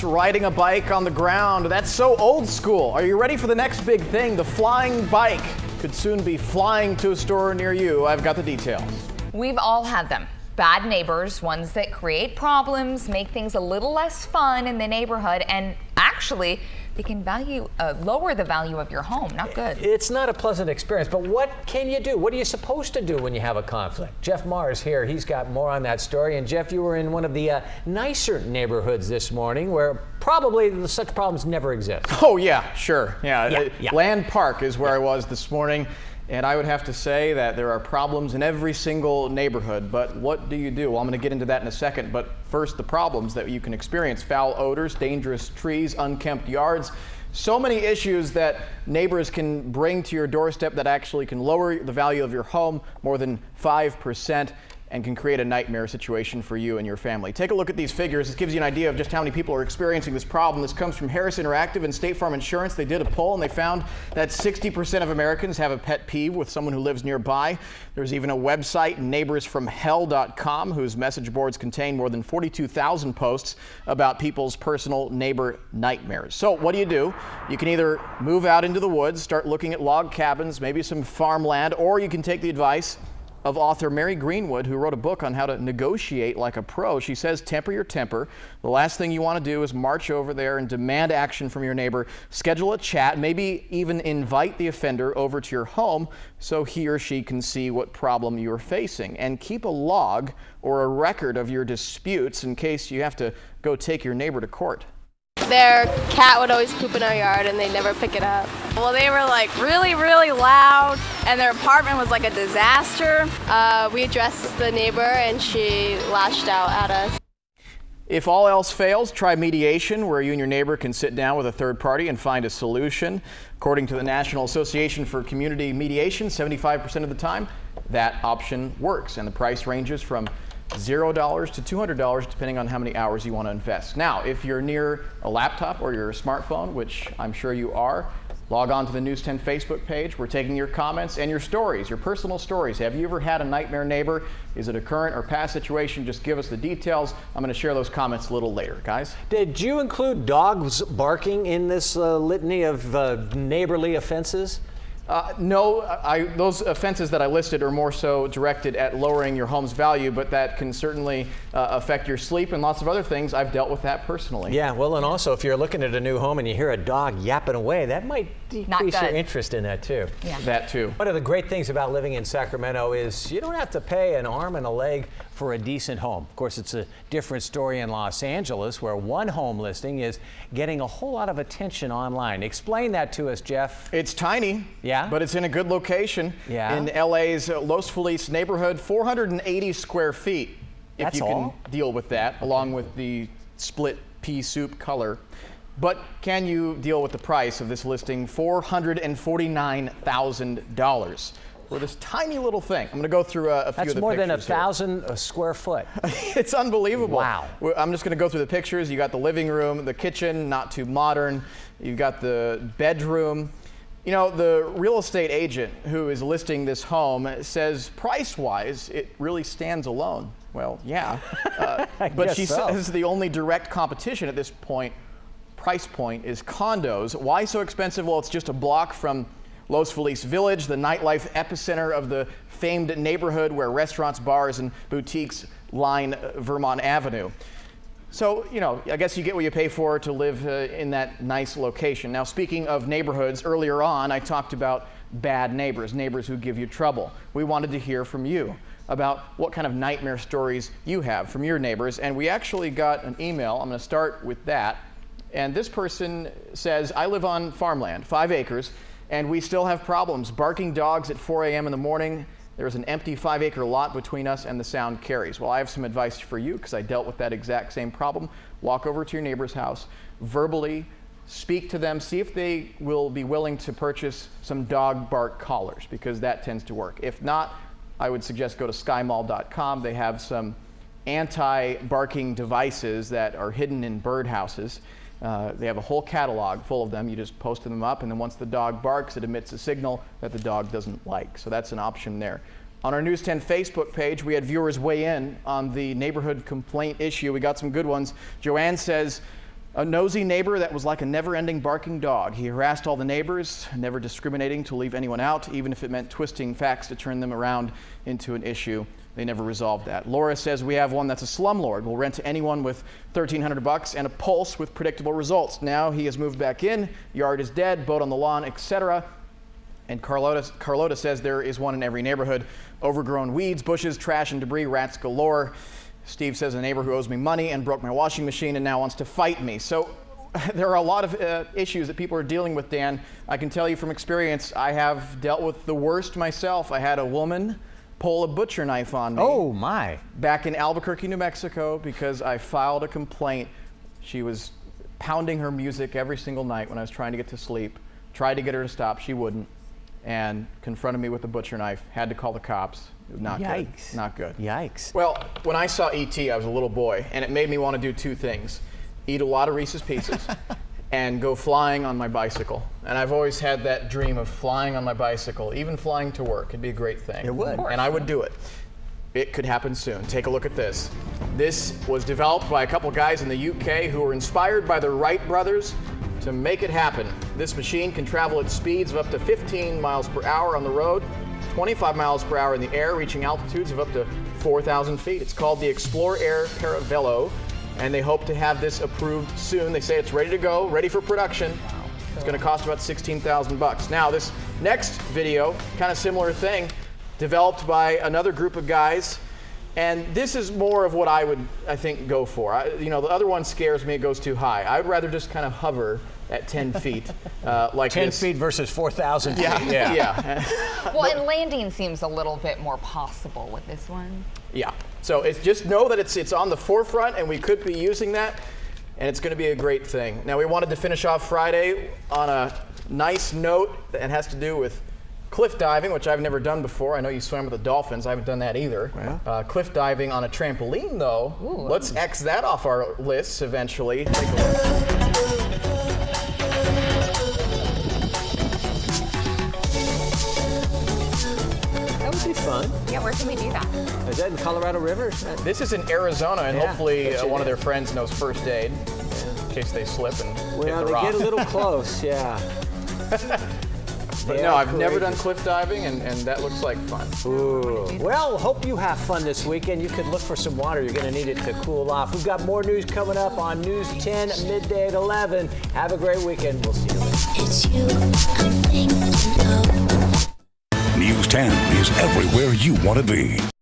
just riding a bike on the ground. That's so old school. Are you ready for the next big thing? The flying bike could soon be flying to a store near you. I've got the details. We've all had them. Bad neighbors, ones that create problems, make things a little less fun in the neighborhood, and actually, they can lower the value of your home. Not good. It's not a pleasant experience, but what can you do? What are you supposed to do when you have a conflict? Jeff Maher is here. He's got more on that story. And Jeff, you were in one of the nicer neighborhoods this morning where probably such problems never exist. Oh, yeah, sure. Yeah. Yeah. Land Park is where I was this morning. And I would have to say that there are problems in every single neighborhood, but what do you do? Well, I'm going to get into that in a second, but first the problems that you can experience. Foul odors, dangerous trees, unkempt yards. So many issues that neighbors can bring to your doorstep that actually can lower the value of your home more than 5%. And can create a nightmare situation for you and your family. Take a look at these figures. This gives you an idea of just how many people are experiencing this problem. This comes from Harris Interactive and State Farm Insurance. They did a poll and they found that 60% of Americans have a pet peeve with someone who lives nearby. There's even a website, neighborsfromhell.com, whose message boards contain more than 42,000 posts about people's personal neighbor nightmares. So what do? You can either move out into the woods, start looking at log cabins, maybe some farmland, or you can take the advice of author Mary Greenwood, who wrote a book on how to negotiate like a pro. She says, temper your temper. The last thing you want to do is march over there and demand action from your neighbor. Schedule a chat, maybe even invite the offender over to your home so he or she can see what problem you're facing. And keep a log or a record of your disputes in case you have to go take your neighbor to court. Their cat would always poop in our yard and they'd never pick it up. Well, they were like really, really loud and their apartment was like a disaster. We addressed the neighbor and she lashed out at us. If all else fails, try mediation, where you and your neighbor can sit down with a third party and find a solution. According to the National Association for Community Mediation, 75% of the time, that option works, and the price ranges from $0 to $200 depending on how many hours you want to invest. Now, if you're near a laptop or your smartphone, which I'm sure you are, log on to the News 10 Facebook page. We're taking your comments and your stories, your personal stories. Have you ever had a nightmare neighbor? Is it a current or past situation? Just give us the details. I'm going to share those comments a little later, guys. Did you include dogs barking in this litany of neighborly offenses? No, those offenses that I listed are more so directed at lowering your home's value, but that can certainly affect your sleep and lots of other things. I've dealt with that personally. Yeah, well, and also if you're looking at a new home and you hear a dog yapping away, that might decrease your interest in that too. Yeah. That too. One of the great things about living in Sacramento is you don't have to pay an arm and a leg for a decent home. Of course, it's a different story in Los Angeles, where one home listing is getting a whole lot of attention online. Explain that to us, Jeff. It's tiny, yeah, but it's in a good location. Yeah. In LA's Los Feliz neighborhood, 480 square feet. If you can deal with that, along with the split pea soup color. But can you deal with the price of this listing? $449,000 for this tiny little thing. I'm going to go through a few of the pictures. That's more than 1,000 a square foot. It's unbelievable. Wow. I'm just going to go through the pictures. You got the living room, the kitchen, not too modern. You've got the bedroom. You know, the real estate agent who is listing this home says price-wise, it really stands alone. Well, yeah. But she says the only direct competition at this price point is condos. Why so expensive? Well, it's just a block from Los Feliz Village, the nightlife epicenter of the famed neighborhood where restaurants, bars, and boutiques line Vermont Avenue. So, you know, I guess you get what you pay for to live in that nice location. Now, speaking of neighborhoods, earlier on I talked about bad neighbors, neighbors who give you trouble. We wanted to hear from you about what kind of nightmare stories you have from your neighbors, and we actually got an email. I'm going to start with that. And this person says, I live on farmland, 5 acres, and we still have problems. Barking dogs at 4 a.m. in the morning. There's an empty 5-acre lot between us and the sound carries. Well, I have some advice for you because I dealt with that exact same problem. Walk over to your neighbor's house, verbally speak to them, see if they will be willing to purchase some dog bark collars, because that tends to work. If not, I would suggest go to skymall.com. They have some anti-barking devices that are hidden in birdhouses. They have a whole catalog full of them. You just post them up, and then once the dog barks, it emits a signal that the dog doesn't like. So that's an option there. On our News 10 Facebook page, we had viewers weigh in on the neighborhood complaint issue. We got some good ones. Joanne says, A nosy neighbor that was like a never-ending barking dog. He harassed all the neighbors, never discriminating to leave anyone out, even if it meant twisting facts to turn them around into an issue. They never resolved that. Laura says we have one that's a slumlord. Will rent to anyone with $1,300 and a pulse with predictable results. Now he has moved back in, yard is dead, boat on the lawn, etc. And Carlota says there is one in every neighborhood. Overgrown weeds, bushes, trash, and debris, rats galore. Steve says a neighbor who owes me money and broke my washing machine and now wants to fight me. So there are a lot of issues that people are dealing with, Dan. I can tell you from experience, I have dealt with the worst myself. I had a woman pull a butcher knife on me. Oh, my. Back in Albuquerque, New Mexico, because I filed a complaint. She was pounding her music every single night when I was trying to get to sleep. Tried to get her to stop, she wouldn't, and confronted me with a butcher knife. Had to call the cops. Not Yikes. good. Not good. Yikes. Well, when I saw E.T., I was a little boy, and it made me want to do two things. Eat a lot of Reese's Pieces and go flying on my bicycle. And I've always had that dream of flying on my bicycle, even flying to work. It'd be a great thing. It would. And I would do it. It could happen soon. Take a look at this. This was developed by a couple guys in the UK who were inspired by the Wright brothers to make it happen. This machine can travel at speeds of up to 15 miles per hour on the road, 25 miles per hour in the air, reaching altitudes of up to 4,000 feet. It's called the Explore Air Paravello, and they hope to have this approved soon. They say it's ready to go, ready for production. It's going to cost about $16,000. Now, this next video, kind of similar thing, developed by another group of guys, and this is more of what I think, go for. The other one scares me, it goes too high. I would rather just kind of hover at 10 feet, like 10 this. feet versus 4,000 feet. Yeah. Well, and landing seems a little bit more possible with this one. Yeah. So it's just know that it's on the forefront, and we could be using that, and it's going to be a great thing. Now, we wanted to finish off Friday on a nice note that has to do with cliff diving, which I've never done before. I know you swam with the dolphins. I haven't done that either. Yeah. Cliff diving on a trampoline, though. Ooh. Let's X that off our lists eventually. Take a look. That would be fun. Yeah, where can we do that? Is that in Colorado River? This is in Arizona, and Yeah, hopefully bet you one of did. their friends knows first aid in case they slip and hit Well, the they rock. get a little close, yeah. But They no, are I've never done courageous. cliff diving, and that looks like fun. Ooh. Well, hope you have fun this weekend. You could look for some water. You're going to need it to cool off. We've got more news coming up on News 10 midday at 11. Have a great weekend. We'll see you later. It's you I'm thinking of. News 10 is everywhere you want to be.